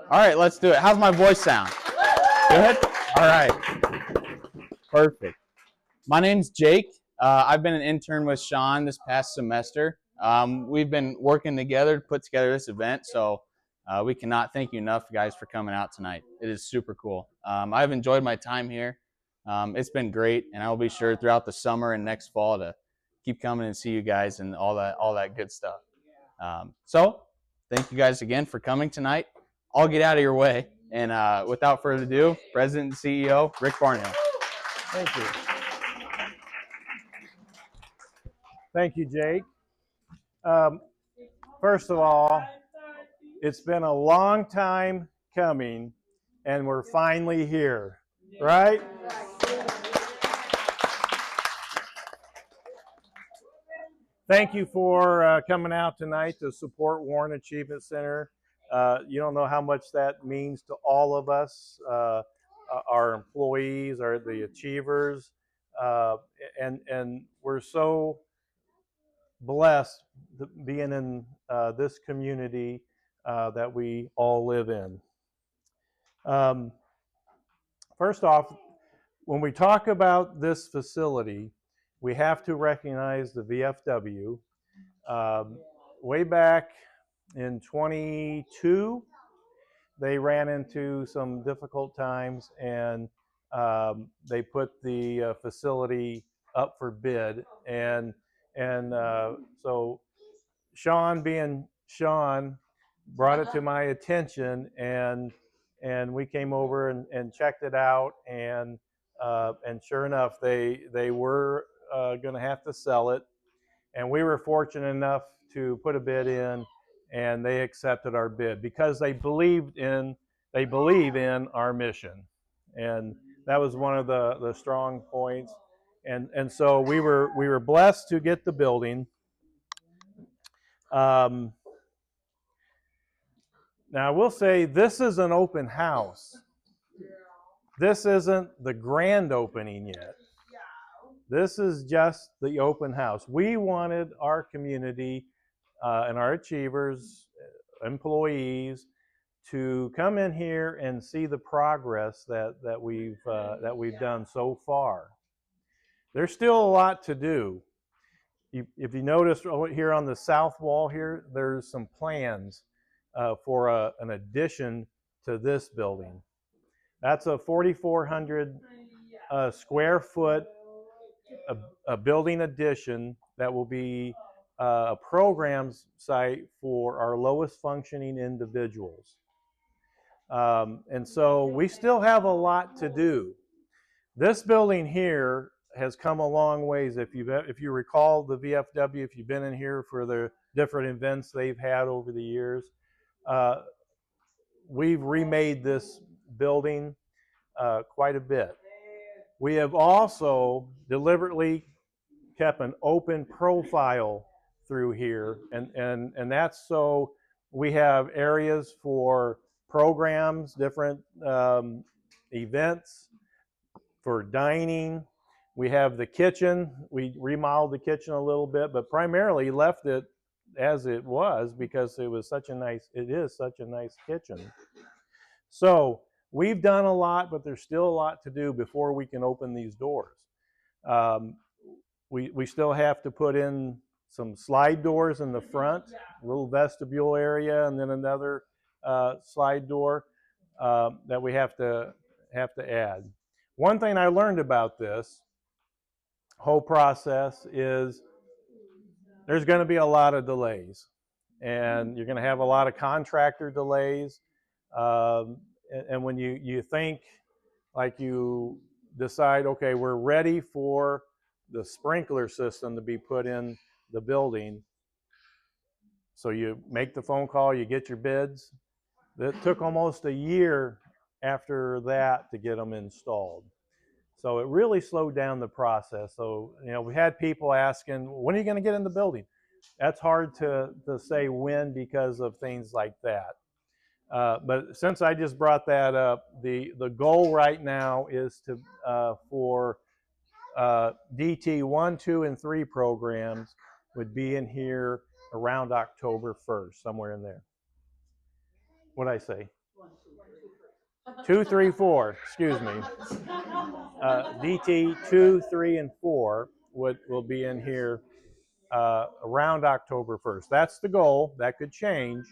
All right, let's do it. How's my voice sound? Good? All right. Perfect. My name's Jake. I've been an intern with Sean this past semester. We've been working together to put together this event, so we cannot thank you enough, guys, for coming out tonight. It is super cool. I've enjoyed my time here. It's been great, and I will be sure throughout the summer and next fall to keep coming and see you guys and all that good stuff. So thank you guys again for coming tonight. I'll get out of your way. And without further ado, President and CEO, Rick Barnhill. Thank you. Thank you, Jake. First of all, it's been a long time coming, and we're finally here, right? Thank you for coming out tonight to support Warren Achievement Center. You don't know how much that means to all of us, our employees, the achievers, and we're so blessed being in this community that we all live in. First off, when we talk about this facility, we have to recognize the VFW. Way back in 22, they ran into some difficult times, and they put the facility up for bid. And so Sean, being Sean, brought it to my attention, and we came over and checked it out, and sure enough, they were going to have to sell it, and we were fortunate enough to put a bid in, and they accepted our bid because they believe in our mission, and that was one of the strong points, and so we were blessed to get the building. Now I will say this is an open house. This isn't the grand opening yet. This is just the open house. We wanted our community and our achievers, employees, to come in here and see the progress that we've done so far. There's still a lot to do. If you notice here on the south wall here, there's some plans for an addition to this building. That's a 4,400 square foot a building addition that will be a programs site for our lowest functioning individuals. And so we still have a lot to do. This building here has come a long ways. If you recall the VFW, if you've been in here for the different events they've had over the years, we've remade this building quite a bit. We have also deliberately kept an open profile through here, and that's so we have areas for programs, different events, for dining. We have the kitchen. We remodeled the kitchen a little bit, but primarily left it as it was because it is such a nice kitchen. So we've done a lot, but there's still a lot to do before we can open these doors. We still have to put in some slide doors in the front, a little vestibule area, and then another slide door that we have to add. One thing I learned about this whole process is there's going to be a lot of delays, and you're going to have a lot of contractor delays. And when you think, like, you decide, okay, we're ready for the sprinkler system to be put in the building. So you make the phone call, you get your bids. It took almost a year after that to get them installed. So it really slowed down the process. So, we had people asking, when are you going to get in the building? That's hard to say when because of things like that. But since I just brought that up, the goal right now is to for DT 1, 2, and 3 programs would be in here around October 1st, somewhere in there. What'd I say? 234, excuse me. DT 2, 3, and 4 will be in here around October 1st. That's the goal. That could change,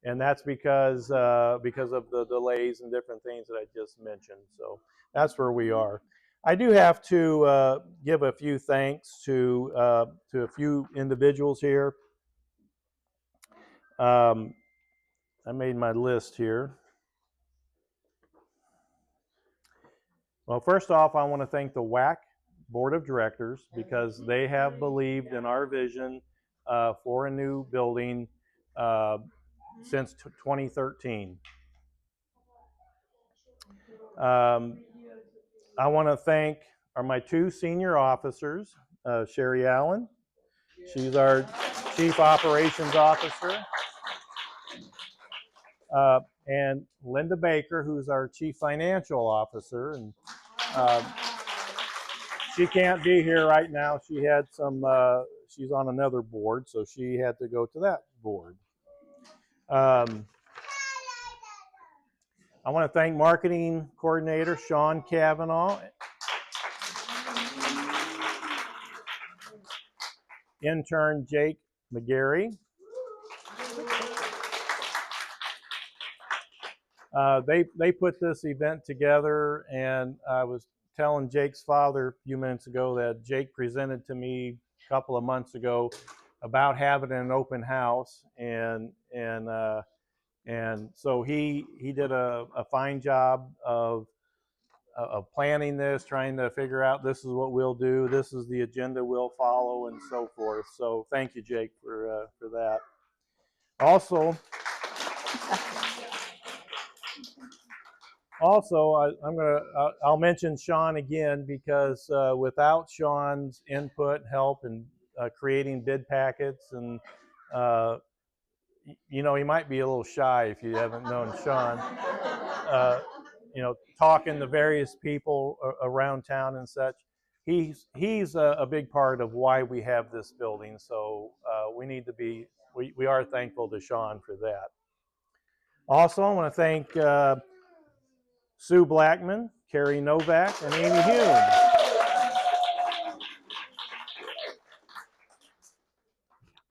and that's because of the delays and different things that I just mentioned. So that's where we are. I do have to give a few thanks to a few individuals here. I made my list here. Well, first off, I want to thank the WAC Board of Directors because they have believed in our vision for a new building since 2013. I want to thank my two senior officers, Sherry Allen. She's our Chief Operations Officer. And Linda Baker, who's our Chief Financial Officer. And she can't be here right now. She had some, she's on another board, so she had to go to that board. I want to thank Marketing Coordinator Sean Cavanaugh, intern Jake McGarry. They put this event together, and I was telling Jake's father a few minutes ago that Jake presented to me a couple of months ago about having an open house, and so he did a fine job of planning this, trying to figure out this is what we'll do, this is the agenda we'll follow, and so forth. So thank you, Jake, for that. Also, I'll mention Sean again because without Sean's input, help, and creating bid packets, and you know, he might be a little shy if you haven't known Sean. You know, talking to various people around town and such. He's a big part of why we have this building. So we need to be, we are thankful to Sean for that. Also, I want to thank Sue Blackman, Carrie Novak, and Amy Hume.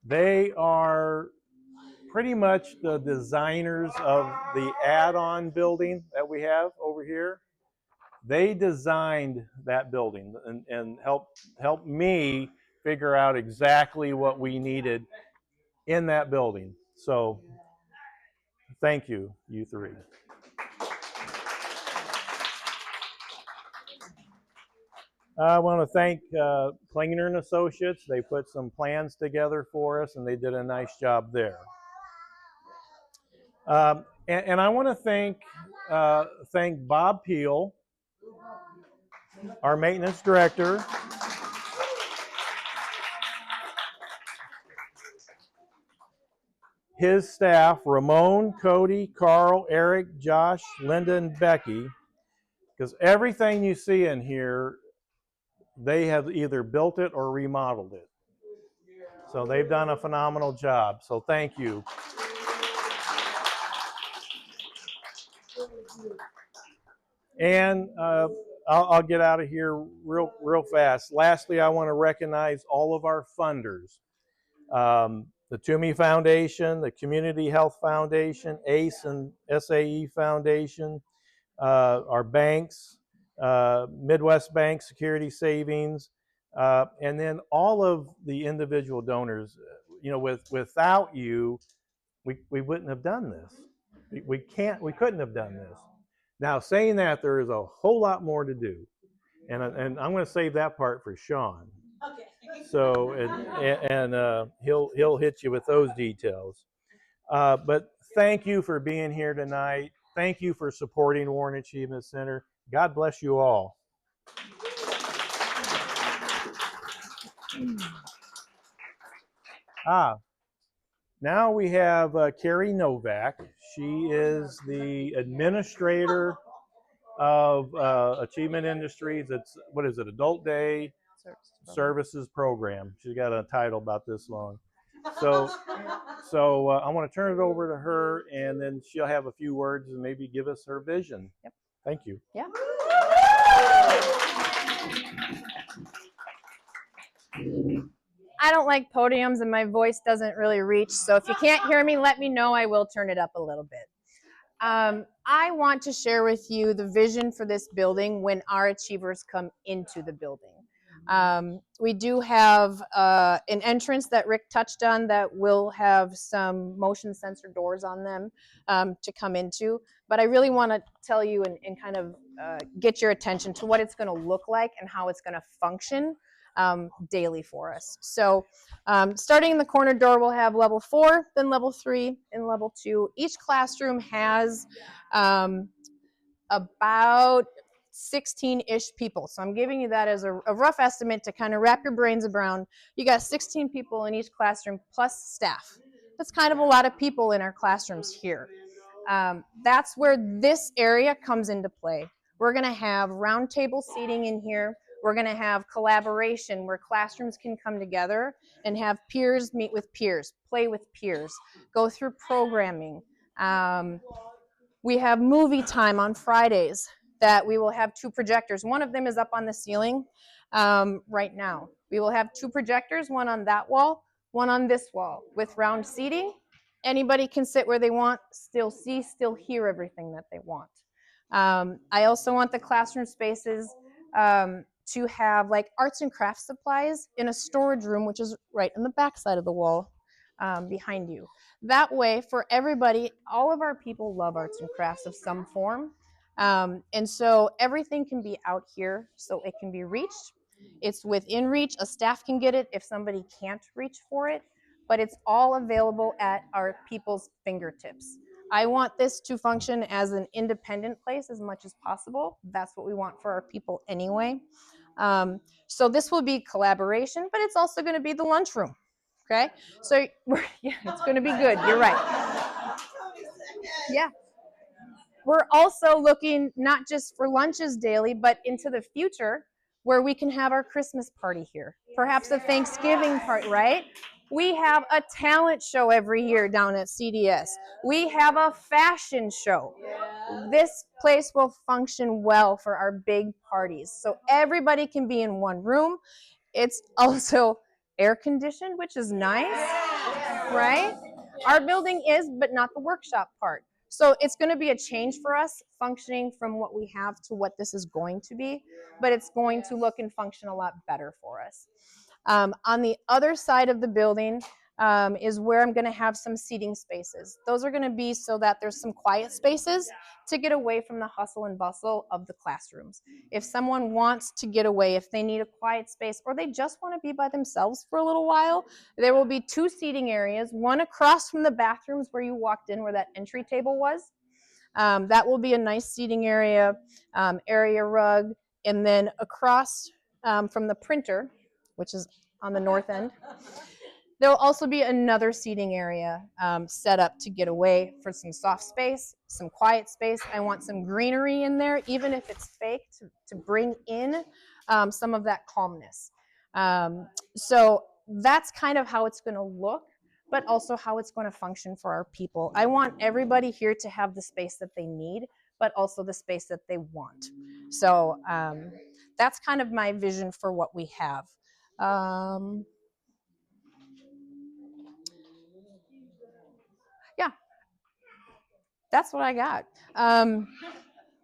They are pretty much the designers of the add-on building that we have over here. They designed that building and helped me figure out exactly what we needed in that building. So thank you, you three. I want to thank Klinger and Associates. They put some plans together for us, and they did a nice job there. And I want to thank Bob Peel, our maintenance director. His staff, Ramon, Cody, Carl, Eric, Josh, Linda, and Becky, because everything you see in here, they have either built it or remodeled it. So they've done a phenomenal job. So thank you. And I'll get out of here real fast. Lastly, I want to recognize all of our funders. The Toomey Foundation, the Community Health Foundation, ACE and SAE Foundation, our banks, Midwest Bank, Security Savings, and then all of the individual donors. You know, without you, we wouldn't have done this. We couldn't have done this. Now, saying that, there is a whole lot more to do, and I'm going to save that part for Sean. Okay. So and he'll hit you with those details. But thank you for being here tonight. Thank you for supporting Warren Achievement Center. God bless you all. Now we have Carrie Novak. She is the administrator of Achievement Industries. It's, Adult Day Services Program. She's got a title about this long. So I want to turn it over to her, and then she'll have a few words and maybe give us her vision. Yep. Thank you. Yeah. I don't like podiums and my voice doesn't really reach, so if you can't hear me, let me know. I will turn it up a little bit. I want to share with you the vision for this building when our achievers come into the building. We do have an entrance that Rick touched on that will have some motion sensor doors on them to come into, but I really want to tell you and kind of get your attention to what it's going to look like and how it's going to function daily for us. So starting in the corner door, we'll have level 4, then level 3, and level 2. Each classroom has about 16-ish people. So I'm giving you that as a rough estimate to kind of wrap your brains around. You got 16 people in each classroom plus staff. That's kind of a lot of people in our classrooms here. That's where this area comes into play. We're going to have round table seating in here. We're going to have collaboration where classrooms can come together and have peers meet with peers, play with peers, go through programming. We have movie time on Fridays that we will have 2 projectors. One of them is up on the ceiling right now. We will have 2 projectors, one on that wall, one on this wall with round seating. Anybody can sit where they want, still see, still hear everything that they want. I also want the classroom spaces to have like arts and crafts supplies in a storage room, which is right in the back side of the wall behind you. That way, for everybody, all of our people love arts and crafts of some form. And so everything can be out here so it can be reached. It's within reach. A staff can get it if somebody can't reach for it, but it's all available at our people's fingertips. I want this to function as an independent place as much as possible. That's what we want for our people anyway. So this will be collaboration, but it's also going to be the lunchroom. Okay, so yeah, it's going to be good. You're right. Yeah. We're also looking not just for lunches daily, but into the future where we can have our Christmas party here. Perhaps a Thanksgiving party, right? We have a talent show every year down at CDS. We have a fashion show. This place will function well for our big parties. So everybody can be in one room. It's also air conditioned, which is nice, right? Our building is, but not the workshop part. So it's going to be a change for us functioning from what we have to what this is going to be, but it's going to look and function a lot better for us. On the other side of the building is where I'm going to have some seating spaces. Those are going to be so that there's some quiet spaces to get away from the hustle and bustle of the classrooms. If someone wants to get away, if they need a quiet space, or they just want to be by themselves for a little while, there will be 2 seating areas, one across from the bathrooms where you walked in, where that entry table was. That will be a nice seating area, area rug, and then across from the printer, which is on the north end, there will also be another seating area set up to get away for some soft space, some quiet space. I want some greenery in there, even if it's fake, to bring in some of that calmness. So that's kind of how it's going to look, but also how it's going to function for our people. I want everybody here to have the space that they need, but also the space that they want. So that's kind of my vision for what we have. Yeah, that's what I got.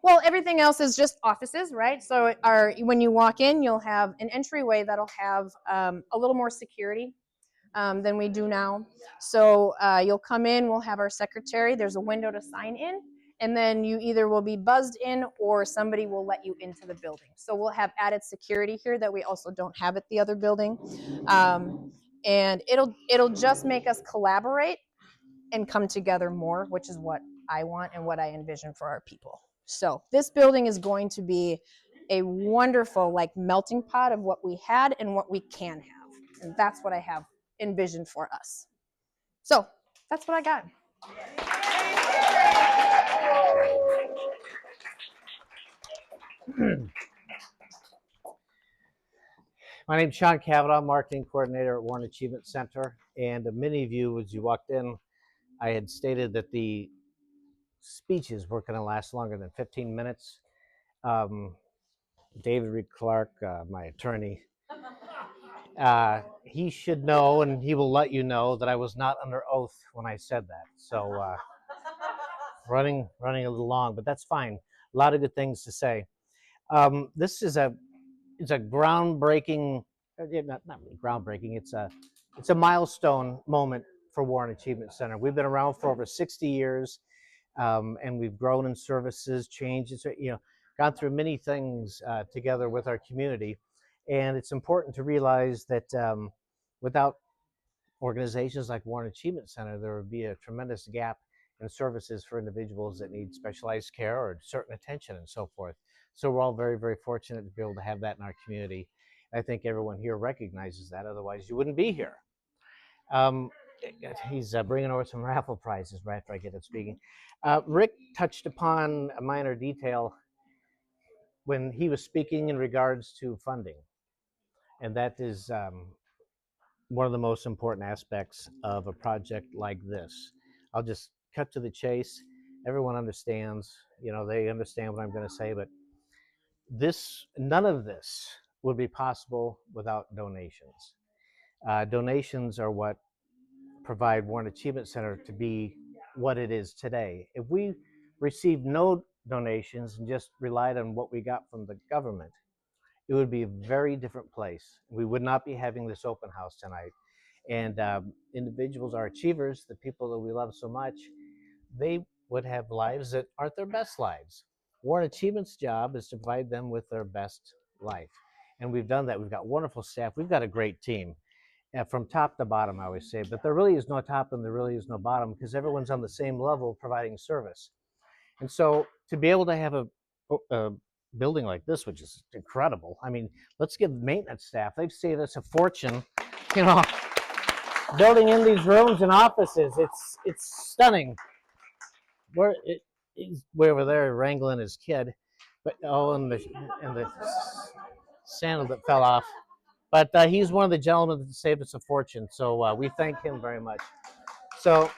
Well, everything else is just offices, right? So when you walk in, you'll have an entryway that'll have a little more security than we do now. So you'll come in, we'll have our secretary, there's a window to sign in, and then you either will be buzzed in or somebody will let you into the building. So we'll have added security here that we also don't have at the other building. And it'll just make us collaborate and come together more, which is what I want and what I envision for our people. So this building is going to be a wonderful like melting pot of what we had and what we can have. And that's what I have envisioned for us. So that's what I got. My name's Sean Cavanaugh, Marketing Coordinator at Warren Achievement Center. And many of you, as you walked in, I had stated that the speeches weren't going to last longer than 15 minutes. David Reed Clark, my attorney, he should know, and he will let you know that I was not under oath when I said that. So running a little long, but that's fine. A lot of good things to say. This is a groundbreaking, not really groundbreaking. It's a milestone moment for Warren Achievement Center. We've been around for over 60 years, and we've grown in services, changes, gone through many things together with our community. And it's important to realize that without organizations like Warren Achievement Center, there would be a tremendous gap in services for individuals that need specialized care or certain attention and so forth. So we're all very, very fortunate to be able to have that in our community. I think everyone here recognizes that, otherwise you wouldn't be here. He's bringing over some raffle prizes right after I get it speaking. Rick touched upon a minor detail when he was speaking in regards to funding. And that is one of the most important aspects of a project like this. I'll just cut to the chase. Everyone understands, they understand what I'm going to say, but none of this would be possible without donations. Donations are what provide Warren Achievement Center to be what it is today. If we received no donations and just relied on what we got from the government, it would be a very different place. We would not be having this open house tonight. And individuals, our achievers, the people that we love so much, they would have lives that aren't their best lives. Warren Achievement's job is to provide them with their best life. And we've done that. We've got wonderful staff. We've got a great team. From top to bottom, I always say, but there really is no top and there really is no bottom because everyone's on the same level providing service. And so to be able to have a building like this, which is incredible. I mean, let's give maintenance staff, they've saved us a fortune, building in these rooms and offices. It's stunning. He's way over there wrangling his kid, but and the sandal that fell off. But he's one of the gentlemen that saved us a fortune, so we thank him very much. So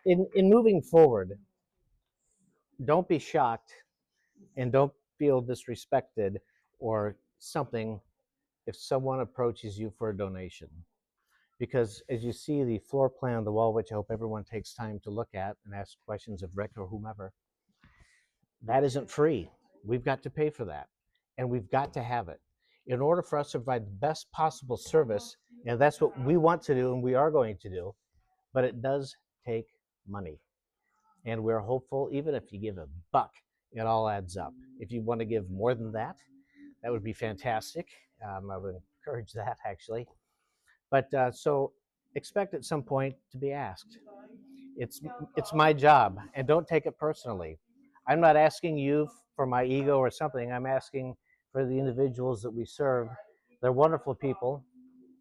in moving forward, don't be shocked and don't feel disrespected or something if someone approaches you for a donation. Because as you see the floor plan on the wall, which I hope everyone takes time to look at and ask questions of Rick or whomever, that isn't free. We've got to pay for that, and we've got to have it. In order for us to provide the best possible service, and that's what we want to do and we are going to do, but it does take money. And we're hopeful, even if you give $1, it all adds up. If you want to give more than that, that would be fantastic. I would encourage that, actually. But so expect at some point to be asked. It's my job, and don't take it personally. I'm not asking you for my ego or something. I'm asking for the individuals that we serve. They're wonderful people,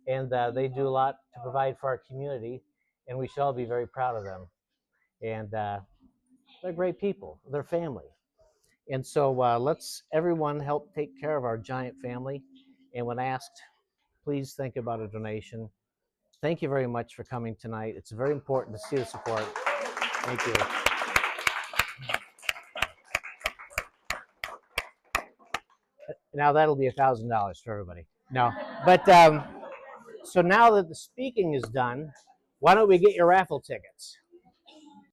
and they do a lot to provide for our community, and we should all be very proud of them. And they're great people. They're family. And so let's everyone help take care of our giant family. And when asked, please think about a donation. Thank you very much for coming tonight. It's very important to see the support. Thank you. Now that'll be $1,000 for everybody. No, but so now that the speaking is done, why don't we get your raffle tickets?